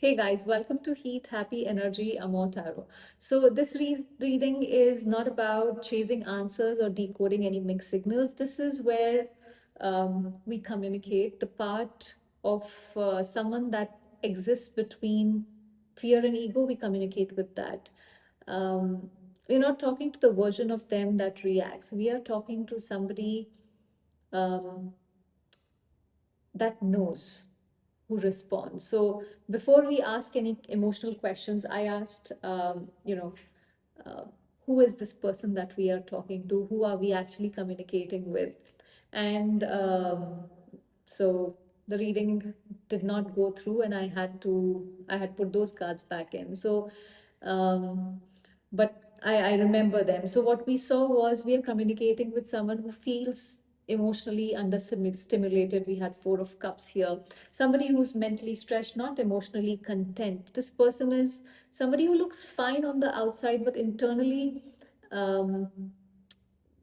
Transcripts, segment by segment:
Hey guys, welcome to Heat Happy Energy Amor Tarot. So this reading is not about chasing answers or decoding any mixed signals. This is where we communicate the part of someone that exists between fear and ego. We communicate with that. Um, we're not talking to the version of them that reacts. We are talking to somebody um, that knows, who responds. So before we ask any emotional questions, I asked, uh, who is this person that we are talking to? Who are we actually communicating with? And so the reading did not go through, and I had put those cards back in. So, but I remember them. So what we saw was we are communicating with someone who feels emotionally stimulated. We had Four of Cups here. Somebody who's mentally stressed, not emotionally content. This person is somebody who looks fine on the outside, but internally, um,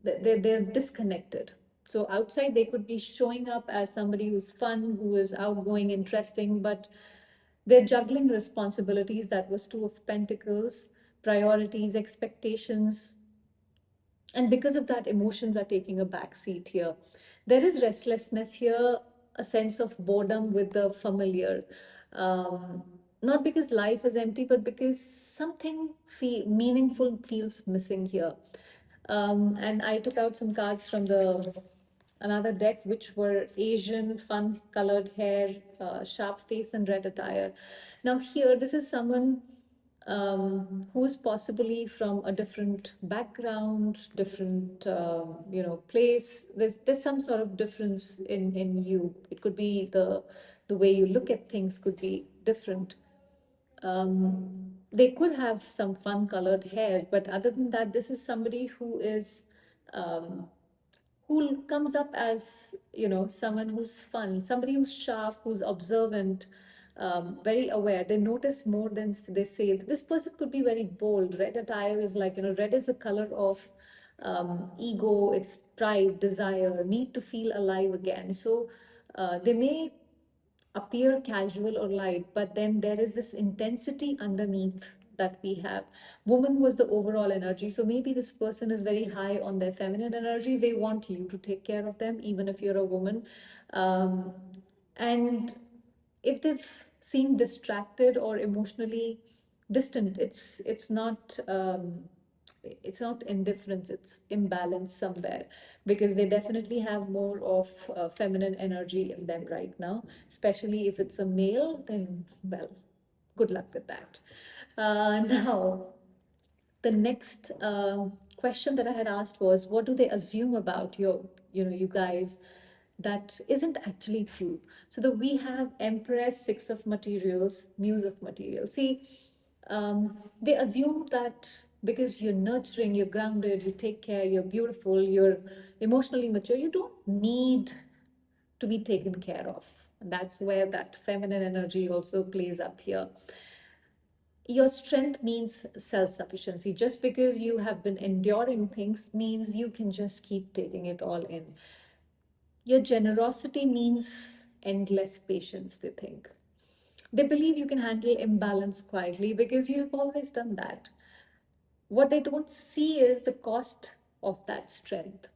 they're disconnected. So outside they could be showing up as somebody who's fun, who is outgoing, interesting, but they're juggling responsibilities. That was Two of Pentacles, priorities, expectations, and because of that, emotions are taking a back seat here. There is restlessness here, a sense of boredom with the familiar. um, Not because life is empty, but because something meaningful feels missing here. And I took out some cards from the another deck, which were Asian, fun colored hair, sharp face, and red attire. Now here, this is someone who's possibly from a different background, different place. There's some sort of difference in you. It could be the way you look at things could be different. They could have some fun colored hair, but other than that, this is somebody um, who comes up as someone who's fun, somebody who's sharp, who's observant, very aware. They notice more than they say. This person could be very bold. Red attire is like, red is a color of ego. It's pride, desire, need to feel alive again. So they may appear casual or light, but then there is this intensity underneath that we have. Woman was the overall energy. So maybe this person is very high on their feminine energy. They want you to take care of them, even if you're a woman. Um, and if they've seemed distracted or emotionally distant, it's not indifference, it's imbalance somewhere, because they definitely have more of feminine energy in them right now. Especially if it's a male, then well, good luck with that. Now the next question that I had asked was, what do they assume about you guys that isn't actually true? So that we have Empress, Six of Materials, Muse of Materials. See, they assume that because you're nurturing, you're grounded, you take care, you're beautiful, you're emotionally mature, you don't need to be taken care of. And that's where that feminine energy also plays up here. Your strength means self-sufficiency. Just because you have been enduring things means you can just keep taking it all in. Your generosity means endless patience, they think. They believe you can handle imbalance quietly because you have always done that. What they don't see is the cost of that strength.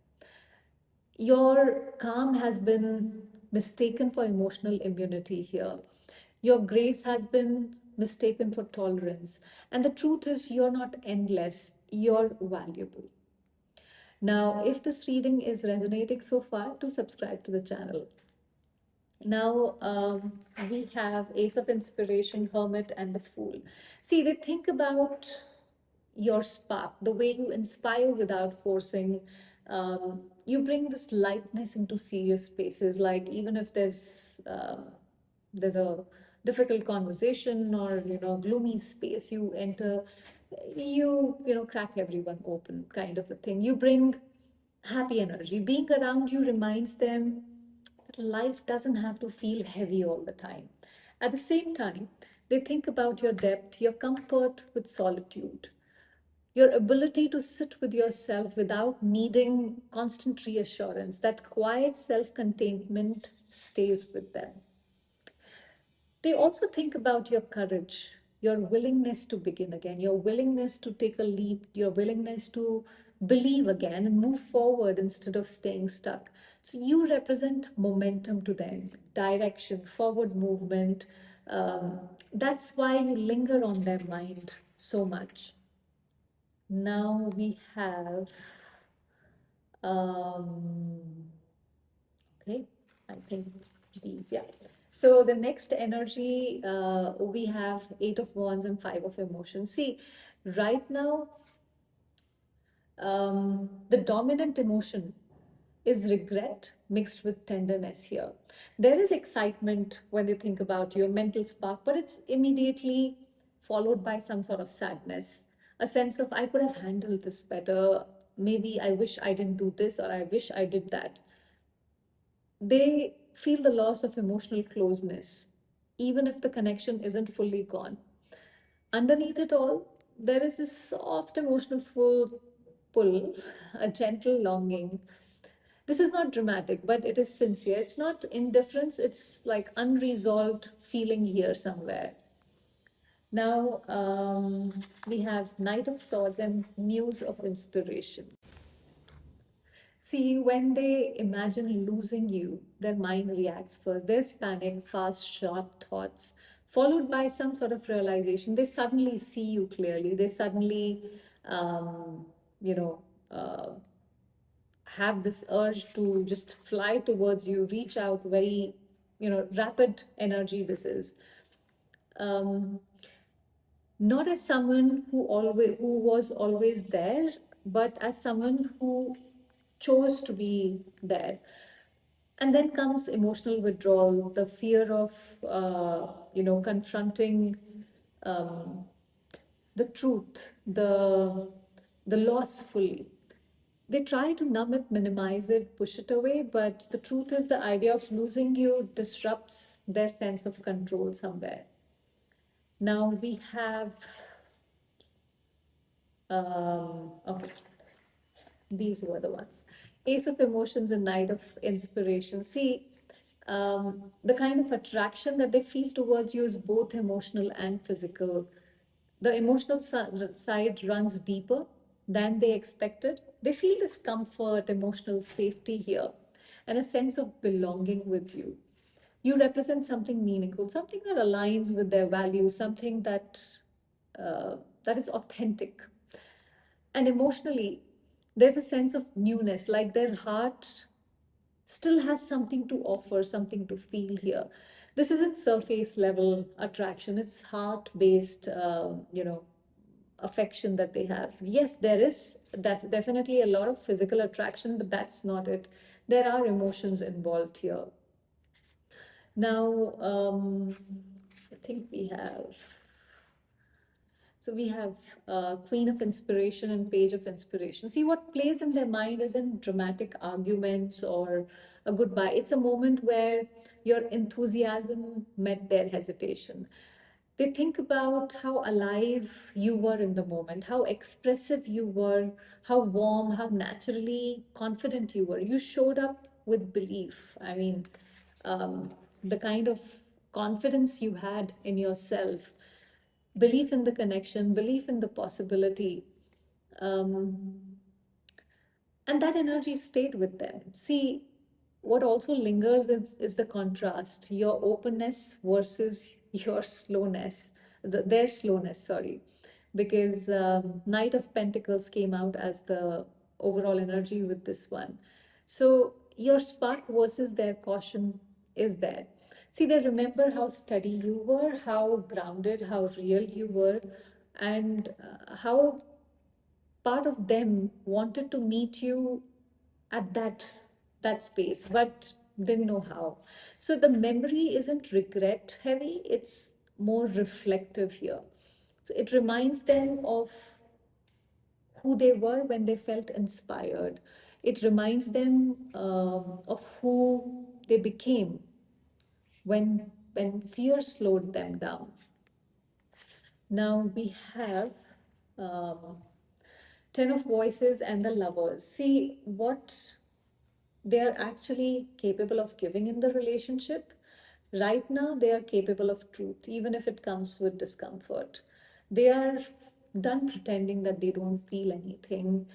Your calm has been mistaken for emotional immunity here. Your grace has been mistaken for tolerance. And the truth is, you're not endless, you're valuable. Now, if this reading is resonating so far, do subscribe to the channel. Now, we have Ace of Inspiration, Hermit, and the Fool. See, they think about your spark, the way you inspire without forcing. You bring this lightness into serious spaces, like even if there's a difficult conversation or gloomy space, you enter, crack everyone open, kind of a thing. You bring happy energy. Being around you reminds them that life doesn't have to feel heavy all the time. At the same time, they think about your depth, your comfort with solitude, your ability to sit with yourself without needing constant reassurance. That quiet self containment stays with them. They also think about your courage, your willingness to begin again, your willingness to take a leap, your willingness to believe again and move forward instead of staying stuck. So you represent momentum to them, direction, forward movement. That's why you linger on their mind so much. Now we have, um, okay, I think these, yeah. So the next energy, we have Eight of Wands and Five of Emotions. See, right now, the dominant emotion is regret mixed with tenderness here. There is excitement when you think about your mental spark, but it's immediately followed by some sort of sadness, a sense of, I could have handled this better. Maybe I wish I didn't do this, or I wish I did that. They feel the loss of emotional closeness, even if the connection isn't fully gone. Underneath it all, there is this soft emotional pull, a gentle longing. This is not dramatic, but it is sincere. It's not indifference, it's like unresolved feeling here somewhere. Now, we have Knight of Swords and Muse of Inspiration. See, when they imagine losing you, their mind reacts first. There's panic, fast, sharp thoughts, followed by some sort of realization. They suddenly see you clearly. They suddenly, um, you know, have this urge to just fly towards you, reach out very, rapid energy. This is. Um, Not as someone who was always there, but as someone who chose to be there. And then comes emotional withdrawal, the fear of confronting um, the truth, the loss fully. They try to numb it, minimize it, push it away, but the truth is the idea of losing you disrupts their sense of control somewhere. Now we have, okay, these were the ones. Ace of Emotions and Knight of Inspiration. See, the kind of attraction that they feel towards you is both emotional and physical. The emotional side runs deeper than they expected. They feel this comfort, emotional safety here, and a sense of belonging with you. You represent something meaningful, something that aligns with their values, something that is authentic. And emotionally, there's a sense of newness, like their heart still has something to offer, something to feel here. This isn't surface level attraction, it's heart based, affection that they have. Yes, there is definitely a lot of physical attraction, but that's not it. There are emotions involved here. Now, I think we have. So we have Queen of Inspiration and Page of Inspiration. See, what plays in their mind isn't dramatic arguments or a goodbye. It's a moment where your enthusiasm met their hesitation. They think about how alive you were in the moment, how expressive you were, how warm, how naturally confident you were. You showed up with belief. I mean, the kind of confidence you had in yourself, belief in the connection, belief in the possibility. Um, and that energy stayed with them. See, what also lingers is the contrast, your openness versus your slowness, their slowness, sorry. Because Knight of Pentacles came out as the overall energy with this one. So your spark versus their caution is there. See, they remember how steady you were, how grounded, how real you were, and how part of them wanted to meet you at that space but didn't know how. So the memory isn't regret heavy, it's more reflective here. So it reminds them of who they were when they felt inspired. It reminds them of who they became when fear slowed them down. Now we have um, Ten of Voices and the Lovers. See what they are actually capable of giving in the relationship. Right now, they are capable of truth, even if it comes with discomfort. They are done pretending that they don't feel anything.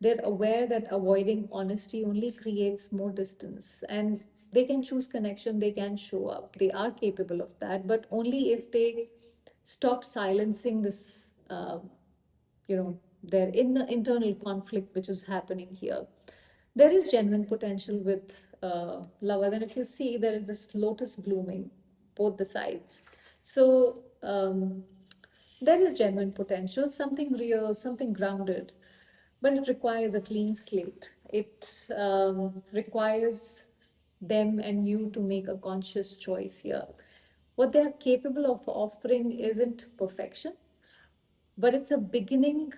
They're aware that avoiding honesty only creates more distance. And they can choose connection, they can show up. They are capable of that, but only if they stop silencing this, their internal conflict which is happening here. There is genuine potential with lovers, and if you see, there is this lotus blooming both the sides. So there is genuine potential, something real, something grounded, but it requires a clean slate. It requires them and you to make a conscious choice here. What they are capable of offering isn't perfection, but it's a beginning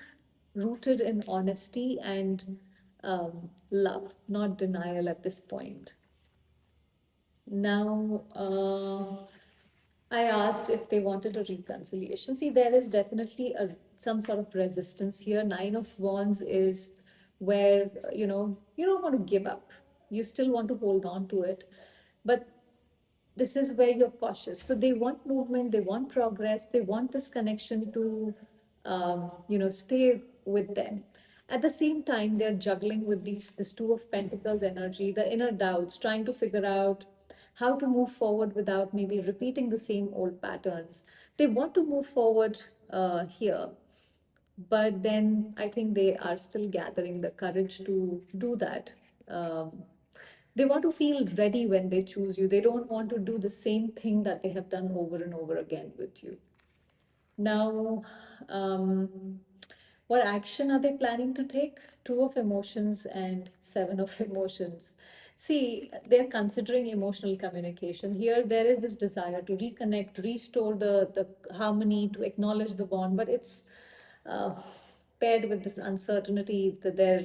rooted in honesty and love, not denial at this point. Now, I asked if they wanted a reconciliation. See, there is definitely some sort of resistance here. Nine of Wands is where, you don't want to give up. You still want to hold on to it. But this is where you're cautious. So they want movement, they want progress, they want this connection to, stay with them. At the same time, they're juggling with this Two of Pentacles energy, the inner doubts, trying to figure out how to move forward without maybe repeating the same old patterns. They want to move forward here, but then I think they are still gathering the courage to do that. Um, they want to feel ready when they choose you. They don't want to do the same thing that they have done over and over again with you. Now, what action are they planning to take? Two of emotions and seven of emotions. See, they're considering emotional communication. Here, there is this desire to reconnect, restore the harmony, to acknowledge the bond, but it's uh, paired with this uncertainty that they're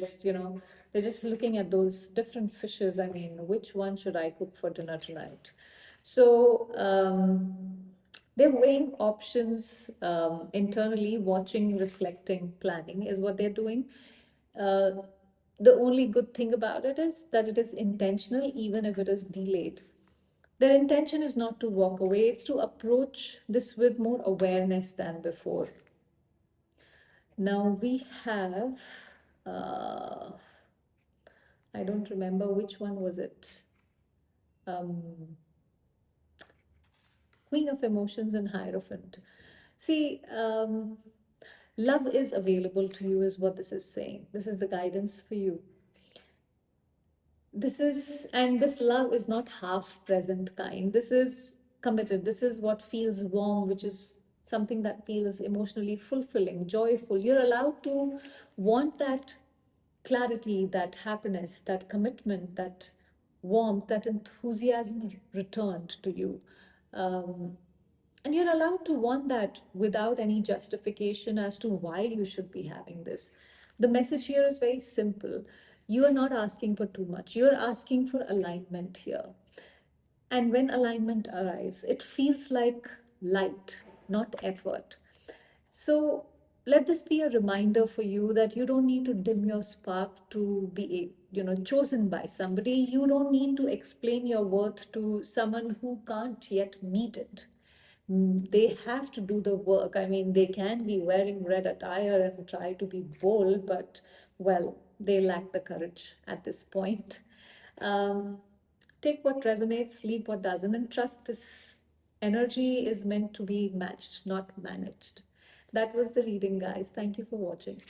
just looking at those different fishes. I mean, which one should I cook for dinner tonight? So, they're weighing options internally, watching, reflecting, planning is what they're doing. Uh, the only good thing about it is that it is intentional, even if it is delayed. Their intention is not to walk away, it's to approach this with more awareness than before. Now we have, uh, I don't remember which one was it. Um, Queen of Emotions and Hierophant. See, love is available to you, is what this is saying. This is the guidance for you. And this love is not half present kind. This is committed. This is what feels warm, which is something that feels emotionally fulfilling, joyful. You're allowed to want that clarity, that happiness, that commitment, that warmth, that enthusiasm returned to you. Um, and you're allowed to want that without any justification as to why you should be having this. The message here is very simple. You are not asking for too much, you're asking for alignment here. And when alignment arrives, it feels like light, not effort. So let this be a reminder for you that you don't need to dim your spark to be, chosen by somebody. You don't need to explain your worth to someone who can't yet meet it. They have to do the work. I mean, they can be wearing red attire and try to be bold, but well, they lack the courage at this point. Um, Take what resonates, leave what doesn't, and trust this energy is meant to be matched, not managed. That was the reading, guys. Thank you for watching.